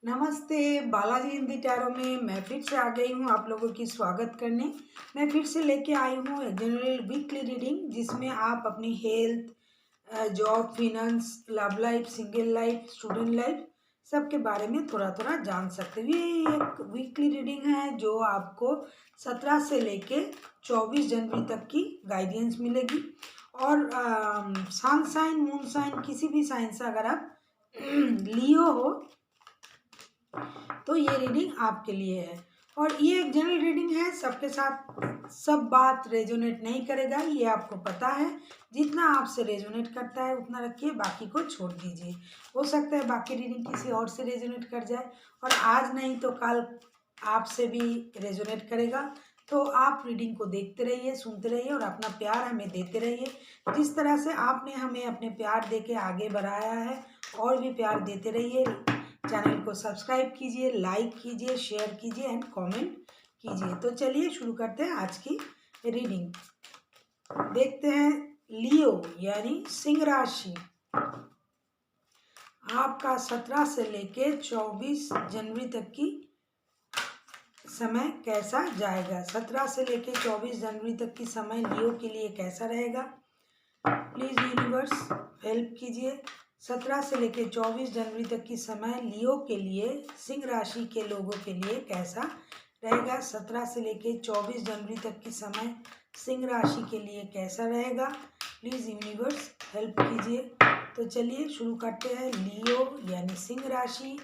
नमस्ते। बालाजी हिंदी टैरो में मैं फिर से आ गई हूँ आप लोगों की स्वागत करने। मैं फिर से लेके आई हूँ एक जनरल वीकली रीडिंग जिसमें आप अपनी health, job, finance, love life, single life, student life सबके बारे में थोड़ा थोड़ा जान सकते हो। ये एक वीकली रीडिंग है जो आपको 17 से लेके 24 जनवरी तक की गाइडेंस मिलेगी। और सन साइन, मून साइन, किसी भी साइन से अगर आप लियो हो तो ये रीडिंग आपके लिए है। और ये एक जनरल रीडिंग है, सबके साथ सब बात रेजोनेट नहीं करेगा, ये आपको पता है। जितना आपसे रेजोनेट करता है उतना रखिए, बाकी को छोड़ दीजिए। हो सकता है बाकी रीडिंग किसी और से रेजोनेट कर जाए और आज नहीं तो कल आपसे भी रेजोनेट करेगा। तो आप रीडिंग को देखते रहिए, सुनते रहिए और अपना प्यार हमें देते रहिए। जिस तरह से आपने हमें अपने प्यार देके आगे बढ़ाया है और भी प्यार देते रहिए। चैनल को सब्सक्राइब कीजिए, लाइक कीजिए, शेयर कीजिए एंड कमेंट कीजिए। तो चलिए शुरू करते हैं आज की रीडिंग। देखते हैं लियो यानी सिंह राशि आपका 17 से लेके 24 जनवरी तक की समय कैसा जाएगा। 17 से लेके 24 जनवरी तक की समय लियो के लिए कैसा रहेगा। प्लीज यूनिवर्स हेल्प कीजिए। 17 से लेकर 24 जनवरी तक की समय लियो के लिए, सिंह राशि के लोगों के लिए कैसा रहेगा। 17 से लेकर 24 जनवरी तक की समय सिंह राशि के लिए कैसा रहेगा। प्लीज़ यूनिवर्स हेल्प कीजिए। तो चलिए शुरू करते हैं। लियो यानी सिंह राशि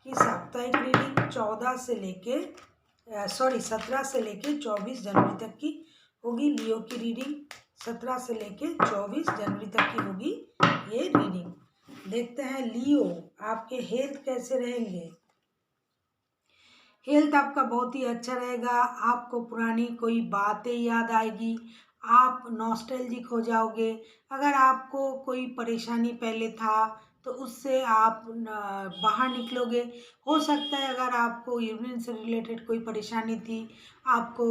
की साप्ताहिक रीडिंग 17 से लेकर 24 जनवरी तक की होगी। लियो की रीडिंग 17 से लेके 24 जनवरी तक की होगी ये रीडिंग। देखते हैं लियो आपके हेल्थ कैसे रहेंगे। हेल्थ आपका बहुत ही अच्छा रहेगा। आपको पुरानी कोई बातें याद आएगी, आप नॉस्टैल्जिक हो जाओगे। अगर आपको कोई परेशानी पहले था तो उससे आप बाहर निकलोगे। हो सकता है अगर आपको यूरिन से रिलेटेड कोई परेशानी थी, आपको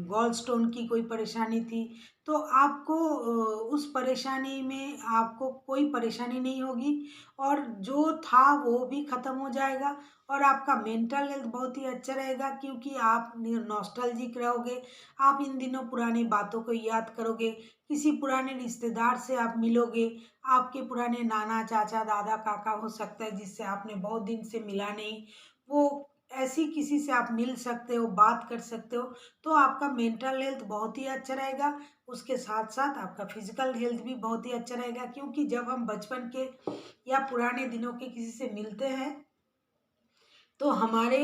गॉल स्टोन की कोई परेशानी थी, तो आपको उस परेशानी में आपको कोई परेशानी नहीं होगी और जो था वो भी ख़त्म हो जाएगा। और आपका मेंटल हेल्थ बहुत ही अच्छा रहेगा क्योंकि आप नॉस्टैल्जिक रहोगे। आप इन दिनों पुरानी बातों को याद करोगे, किसी पुराने रिश्तेदार से आप मिलोगे। आपके पुराने नाना, चाचा, दादा, काका हो सकता है जिससे आपने बहुत दिन से मिला नहीं, वो ऐसी किसी से आप मिल सकते हो, बात कर सकते हो। तो आपका मेंटल हेल्थ बहुत ही अच्छा रहेगा। उसके साथ साथ आपका फिजिकल हेल्थ भी बहुत ही अच्छा रहेगा क्योंकि जब हम बचपन के या पुराने दिनों के किसी से मिलते हैं तो हमारे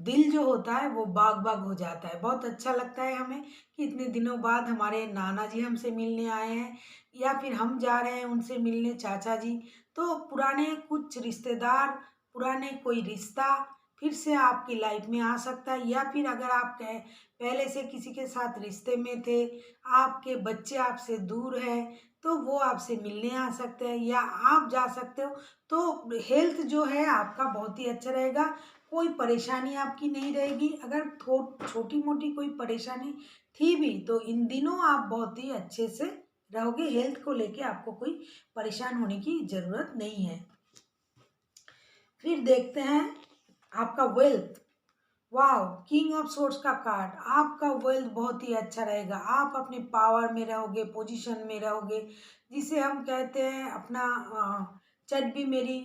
दिल जो होता है वो बाग बाग हो जाता है। बहुत अच्छा लगता है हमें कि इतने दिनों बाद हमारे नाना जी हमसे मिलने आए हैं या फिर हम जा रहे हैं उनसे मिलने, चाचा जी। तो पुराने कुछ रिश्तेदार, पुराने कोई रिश्ता फिर से आपकी लाइफ में आ सकता है। या फिर अगर आप पहले से किसी के साथ रिश्ते में थे, आपके बच्चे आपसे दूर हैं, तो वो आपसे मिलने आ सकते हैं या आप जा सकते हो। तो हेल्थ जो है आपका बहुत ही अच्छा रहेगा। कोई परेशानी आपकी नहीं रहेगी। अगर छोटी मोटी कोई परेशानी थी भी तो इन दिनों आप बहुत ही अच्छे से रहोगे। हेल्थ को लेके आपको कोई परेशान होने की ज़रूरत नहीं है। फिर देखते हैं आपका वेल्थ। वाह, किंग ऑफ सोर्स का कार्ड। आपका वेल्थ बहुत ही अच्छा रहेगा। आप अपने पावर में रहोगे, पोजीशन में रहोगे, जिसे हम कहते हैं अपना चट भी मेरी,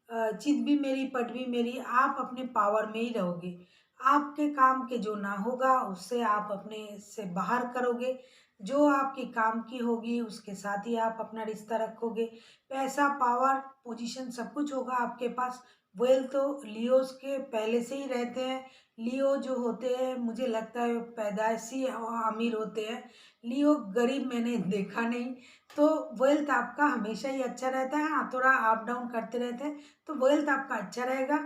चित भी मेरी, पट भी मेरी। आप अपने पावर में ही रहोगे। आपके काम के जो ना होगा उससे आप अपने से बाहर करोगे। जो आपके काम की होगी उसके साथ ही आप अपना रिश्ता रखोगे। पैसा, पावर, पोजीशन सब कुछ होगा आपके पास। वेल्थ तो लियोस के पहले से ही रहते हैं। लियो जो होते हैं मुझे लगता है पैदाइशी अमीर होते हैं। लियो गरीब मैंने देखा नहीं। तो वेल्थ आपका हमेशा ही अच्छा रहता है। हाँ, थोड़ा अप डाउन करते रहते हैं। तो वेल्थ आपका अच्छा रहेगा।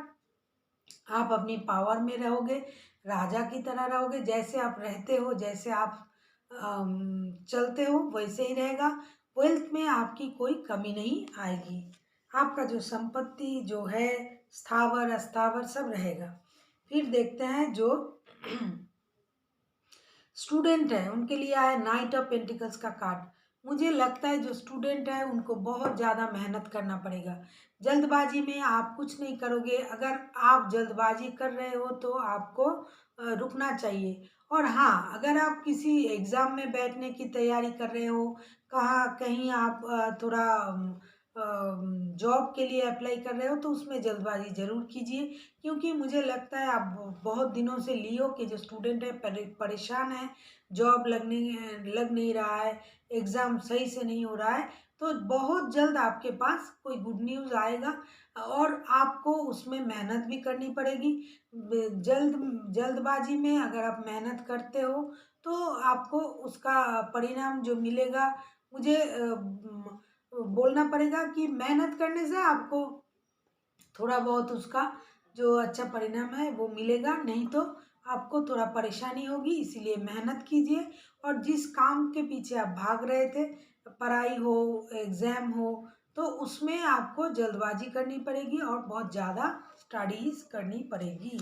आप अपनी पावर में रहोगे, राजा की तरह रहोगे। जैसे आप रहते हो, जैसे आप चलते हो वैसे ही रहेगा। वेल्थ में आपकी कोई कमी नहीं आएगी। आपका जो संपत्ति जो है स्थावर अस्थावर सब रहेगा। फिर देखते हैं जो स्टूडेंट है उनके लिए आया नाइट ऑफ पेंटिकल्स का कार्ड। मुझे लगता है जो स्टूडेंट है उनको बहुत ज़्यादा मेहनत करना पड़ेगा। जल्दबाजी में आप कुछ नहीं करोगे। अगर आप जल्दबाजी कर रहे हो तो आपको रुकना चाहिए। और हाँ, अगर आप किसी एग्ज़ाम में बैठने की तैयारी कर रहे हो, कहाँ कहीं आप थोड़ा जॉब के लिए अप्लाई कर रहे हो तो उसमें जल्दबाजी ज़रूर कीजिए, क्योंकि मुझे लगता है आप बहुत दिनों से लियो के जो स्टूडेंट है परेशान है, जॉब लग नहीं रहा है, एग्ज़ाम सही से नहीं हो रहा है, तो बहुत जल्द आपके पास कोई गुड न्यूज़ आएगा और आपको उसमें मेहनत भी करनी पड़ेगी। जल्दबाजी में अगर आप मेहनत करते हो तो आपको उसका परिणाम जो मिलेगा, मुझे बोलना पड़ेगा कि मेहनत करने से आपको थोड़ा बहुत उसका जो अच्छा परिणाम है वो मिलेगा, नहीं तो आपको थोड़ा परेशानी होगी। इसीलिए मेहनत कीजिए और जिस काम के पीछे आप भाग रहे थे, पढ़ाई हो, एग्ज़ाम हो, तो उसमें आपको जल्दबाजी करनी पड़ेगी और बहुत ज़्यादा स्टडीज़ करनी पड़ेगी।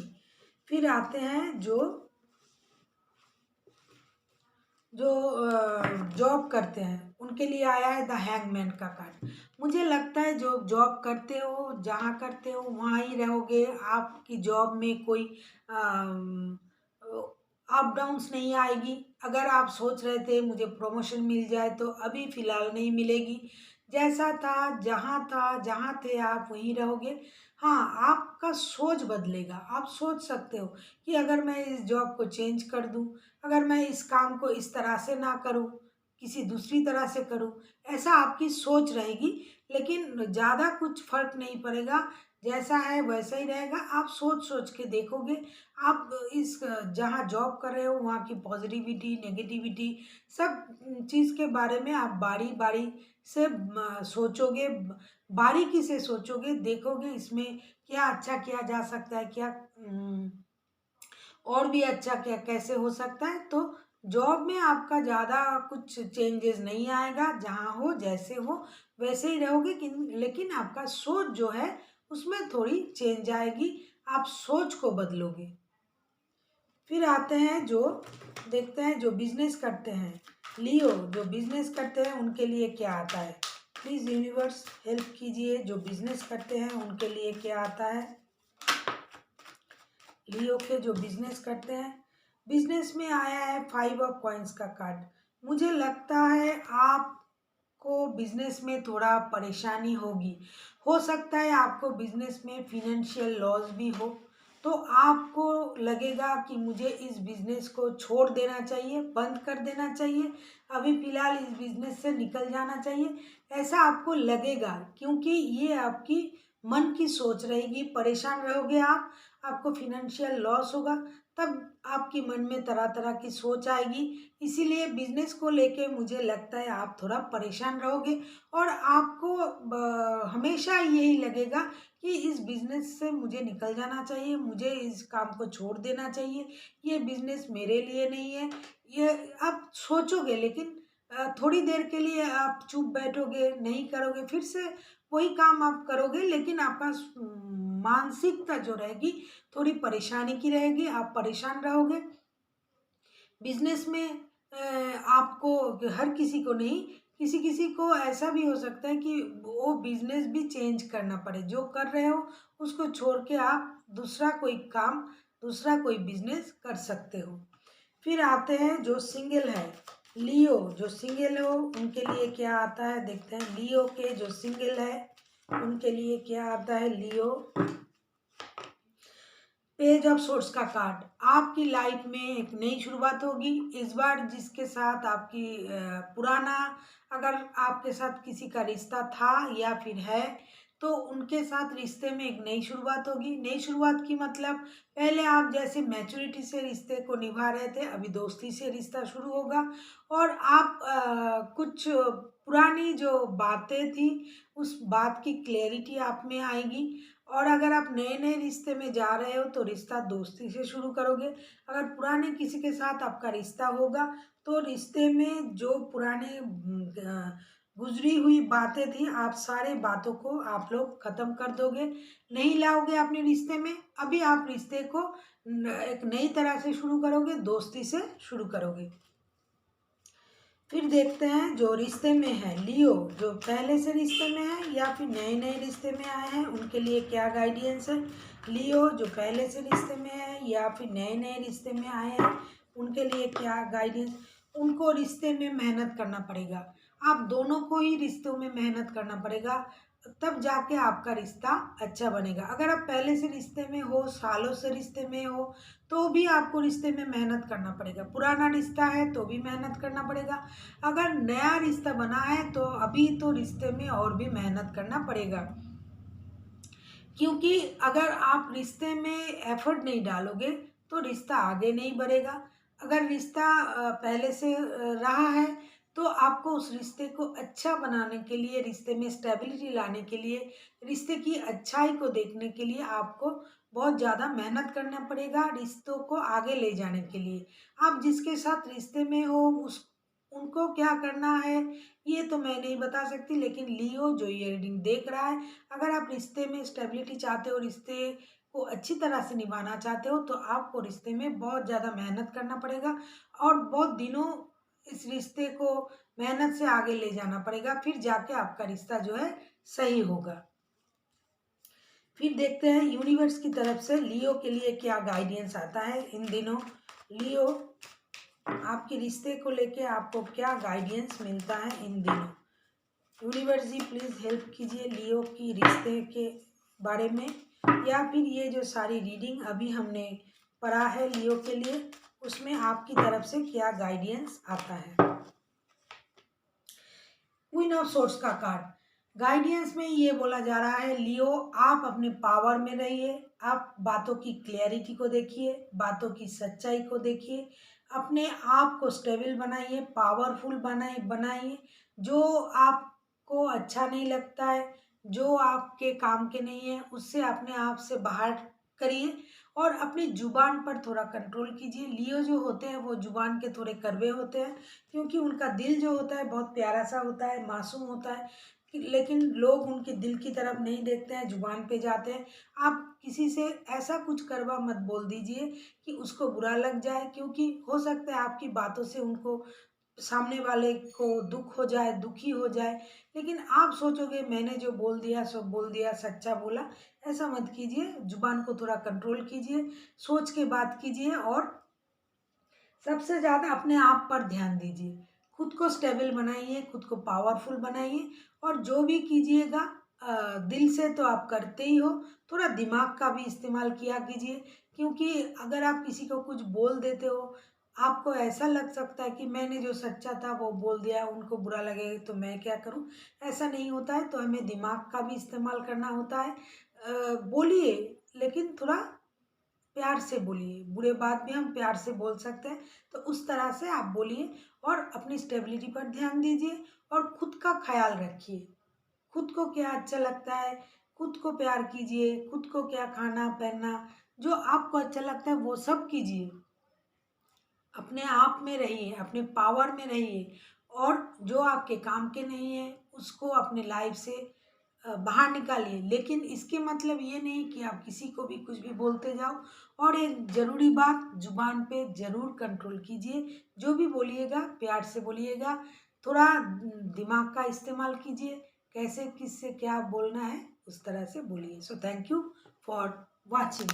फिर आते हैं जो जो जॉब करते हैं उनके लिए आया है द हैंगमैन का कार्ड। मुझे लगता है जो जॉब करते हो, जहाँ करते हो वहाँ ही रहोगे। आपकी जॉब में कोई अप डाउन्स नहीं आएगी। अगर आप सोच रहे थे मुझे प्रमोशन मिल जाए तो अभी फ़िलहाल नहीं मिलेगी। जैसा था, जहाँ थे आप वहीं रहोगे। हाँ, आपका सोच बदलेगा। आप सोच सकते हो कि अगर मैं इस जॉब को चेंज कर दूँ, अगर मैं इस काम को इस तरह से ना करूँ, किसी दूसरी तरह से करूँ, ऐसा आपकी सोच रहेगी। लेकिन ज़्यादा कुछ फ़र्क नहीं पड़ेगा, जैसा है वैसा ही रहेगा। आप सोच-सोच के देखोगे, आप इस जहाँ जॉब कर रहे हो वहाँ की पॉज़िटिविटी, नेगेटिविटी सब चीज़ के बारे में आप बारी-बारी से सोचोगे, बारीकी से सोचोगे, देखोगे इसमें क्या अच्छा किया जा सकता है, क्या और भी अच्छा क्या कैसे हो सकता है। तो जॉब में आपका ज़्यादा कुछ चेंजेस नहीं आएगा, जहाँ हो जैसे हो वैसे ही रहोगे, लेकिन आपका सोच जो है उसमें थोड़ी चेंज आएगी। आप सोच को बदलोगे। फिर आते हैं जो देखते हैं जो बिजनेस करते हैं, लियो जो बिजनेस करते हैं उनके लिए क्या आता है। प्लीज़ यूनिवर्स हेल्प कीजिए, जो बिजनेस करते हैं उनके लिए क्या आता है। लियो के जो बिजनेस करते हैं, बिजनेस में आया है 5 ऑफ कॉइन्स का कार्ड। मुझे लगता है आपको बिजनेस में थोड़ा परेशानी होगी। हो सकता है आपको बिजनेस में फिनेंशियल लॉस भी हो, तो आपको लगेगा कि मुझे इस बिजनेस को छोड़ देना चाहिए, बंद कर देना चाहिए, अभी फ़िलहाल इस बिजनेस से निकल जाना चाहिए। ऐसा आपको लगेगा, क्योंकि ये आपकी मन की सोच रहेगी। परेशान रहोगे आप, आपको फिनेंशियल लॉस होगा, तब आपके मन में तरह तरह की सोच आएगी। इसीलिए बिजनेस को लेके मुझे लगता है आप थोड़ा परेशान रहोगे और आपको हमेशा यही लगेगा कि इस बिजनेस से मुझे निकल जाना चाहिए, मुझे इस काम को छोड़ देना चाहिए, ये बिजनेस मेरे लिए नहीं है। ये आप सोचोगे, लेकिन थोड़ी देर के लिए आप चुप बैठोगे, नहीं करोगे, फिर से वही काम आप करोगे, लेकिन आपका मानसिकता जो रहेगी थोड़ी परेशानी की रहेगी, आप परेशान रहोगे। बिजनेस में आपको हर किसी को नहीं, किसी-किसी को ऐसा भी हो सकता है कि वो बिजनेस भी चेंज करना पड़े। जो कर रहे हो उसको छोड़ के आप दूसरा कोई काम, दूसरा कोई बिजनेस कर सकते हो। फिर आते हैं जो सिंगल है, लियो जो सिंगल हो उनके लिए क्या आता है देखते हैं। लियो के जो सिंगल है उनके लिए क्या आता है। लियो पेज ऑफ सोर्स का कार्ड, आपकी लाइफ में एक नई शुरुआत होगी। इस बार जिसके साथ आपकी पुराना, अगर आपके साथ किसी का रिश्ता था या फिर है, तो उनके साथ रिश्ते में एक नई शुरुआत होगी। नई शुरुआत की मतलब, पहले आप जैसे मैच्योरिटी से रिश्ते को निभा रहे थे, अभी दोस्ती से रिश्ता शुरू होगा और आप कुछ पुरानी जो बातें थी उस बात की क्लैरिटी आप में आएगी। और अगर आप नए नए रिश्ते में जा रहे हो तो रिश्ता दोस्ती से शुरू करोगे। अगर पुराने किसी के साथ आपका रिश्ता होगा तो रिश्ते में जो पुराने गुजरी हुई बातें थी, आप सारे बातों को आप लोग ख़त्म कर दोगे, नहीं लाओगे अपने रिश्ते में। अभी आप रिश्ते को एक नई तरह से शुरू करोगे, दोस्ती से शुरू करोगे। फिर देखते हैं जो रिश्ते में है लियो, जो पहले से रिश्ते में है या फिर नए नए रिश्ते में आए हैं, उनके लिए क्या गाइडेंस है। लियो जो पहले से रिश्ते में है या फिर नए नए रिश्ते में आए हैं, उनके लिए क्या गाइडेंस। उनको रिश्ते में मेहनत करना पड़ेगा। आप दोनों को ही रिश्तों में मेहनत करना पड़ेगा, तब जाके आपका रिश्ता अच्छा बनेगा। अगर आप पहले से रिश्ते में हो, सालों से रिश्ते में हो, तो भी आपको रिश्ते में मेहनत करना पड़ेगा। पुराना रिश्ता है तो भी मेहनत करना पड़ेगा। अगर नया रिश्ता बना है तो अभी तो रिश्ते में और भी मेहनत करना पड़ेगा, क्योंकि अगर आप रिश्ते में एफर्ट नहीं डालोगे तो रिश्ता आगे नहीं बढ़ेगा। अगर रिश्ता पहले से रहा है तो आपको उस रिश्ते को अच्छा बनाने के लिए, रिश्ते में स्टेबिलिटी लाने के लिए, रिश्ते की अच्छाई को देखने के लिए आपको बहुत ज़्यादा मेहनत करना पड़ेगा रिश्तों को आगे ले जाने के लिए। आप जिसके साथ रिश्ते में हो उस उनको क्या करना है ये तो मैं नहीं बता सकती, लेकिन लियो जो ये रीडिंग देख रहा है, अगर आप रिश्ते में स्टेबिलिटी चाहते हो, रिश्ते को अच्छी तरह से निभाना चाहते हो, तो आपको रिश्ते में बहुत ज़्यादा मेहनत करना पड़ेगा और बहुत दिनों इस रिश्ते को मेहनत से आगे ले जाना पड़ेगा, फिर जाके आपका रिश्ता जो है सही होगा। फिर देखते हैं यूनिवर्स की तरफ से लियो के लिए क्या गाइडेंस आता है इन दिनों। लियो आपके रिश्ते को लेके आपको क्या गाइडेंस मिलता है इन दिनों। यूनिवर्स जी प्लीज़ हेल्प कीजिए लियो की रिश्ते के बारे में, या फिर ये जो सारी रीडिंग अभी हमने पढ़ा है लियो के लिए, उसमें आपकी तरफ से क्या गाइडेंस आता है। क्वीन ऑफ सोर्स का कार्ड गाइडेंस में ये बोला जा रहा है, लियो आप अपने पावर में रहिए, आप बातों की क्लैरिटी को देखिए, बातों की सच्चाई को देखिए, अपने आप को स्टेबल बनाइए, पावरफुल बनाइए। जो आपको अच्छा नहीं लगता है, जो आपके काम के नहीं है, उससे अपने आप से बाहर करिए और अपनी जुबान पर थोड़ा कंट्रोल कीजिए। लियो जो होते हैं वो जुबान के थोड़े कड़वे होते हैं, क्योंकि उनका दिल जो होता है बहुत प्यारा सा होता है, मासूम होता है, लेकिन लोग उनके दिल की तरफ नहीं देखते हैं, जुबान पे जाते हैं। आप किसी से ऐसा कुछ करवा मत बोल दीजिए कि उसको बुरा लग जाए, क्योंकि हो सकता है आपकी बातों से उनको, सामने वाले को दुख हो जाए, दुखी हो जाए, लेकिन आप सोचोगे मैंने जो बोल दिया सो बोल दिया, सच्चा बोला। ऐसा मत कीजिए, जुबान को थोड़ा कंट्रोल कीजिए, सोच के बात कीजिए और सबसे ज़्यादा अपने आप पर ध्यान दीजिए। खुद को स्टेबल बनाइए, खुद को पावरफुल बनाइए और जो भी कीजिएगा दिल से तो आप करते ही हो, थोड़ा दिमाग का भी इस्तेमाल किया कीजिए, क्योंकि अगर आप किसी को कुछ बोल देते हो, आपको ऐसा लग सकता है कि मैंने जो सच्चा था वो बोल दिया, उनको बुरा लगेगा तो मैं क्या करूं। ऐसा नहीं होता है, तो हमें दिमाग का भी इस्तेमाल करना होता है। बोलिए, लेकिन थोड़ा प्यार से बोलिए, बुरे बात भी हम प्यार से बोल सकते हैं, तो उस तरह से आप बोलिए और अपनी स्टेबिलिटी पर ध्यान दीजिए और खुद का ख्याल रखिए। खुद को क्या अच्छा लगता है, खुद को प्यार कीजिए, खुद को क्या खाना पहनना, जो आपको अच्छा लगता है वो सब कीजिए। अपने आप में रहिए, अपने पावर में रहिए और जो आपके काम के नहीं है उसको अपने लाइफ से बाहर निकालिए। लेकिन इसके मतलब ये नहीं कि आप किसी को भी कुछ भी बोलते जाओ। और एक ज़रूरी बात, जुबान पे ज़रूर कंट्रोल कीजिए, जो भी बोलिएगा प्यार से बोलिएगा, थोड़ा दिमाग का इस्तेमाल कीजिए, कैसे किससे क्या बोलना है उस तरह से बोलिए। So thank you for watching.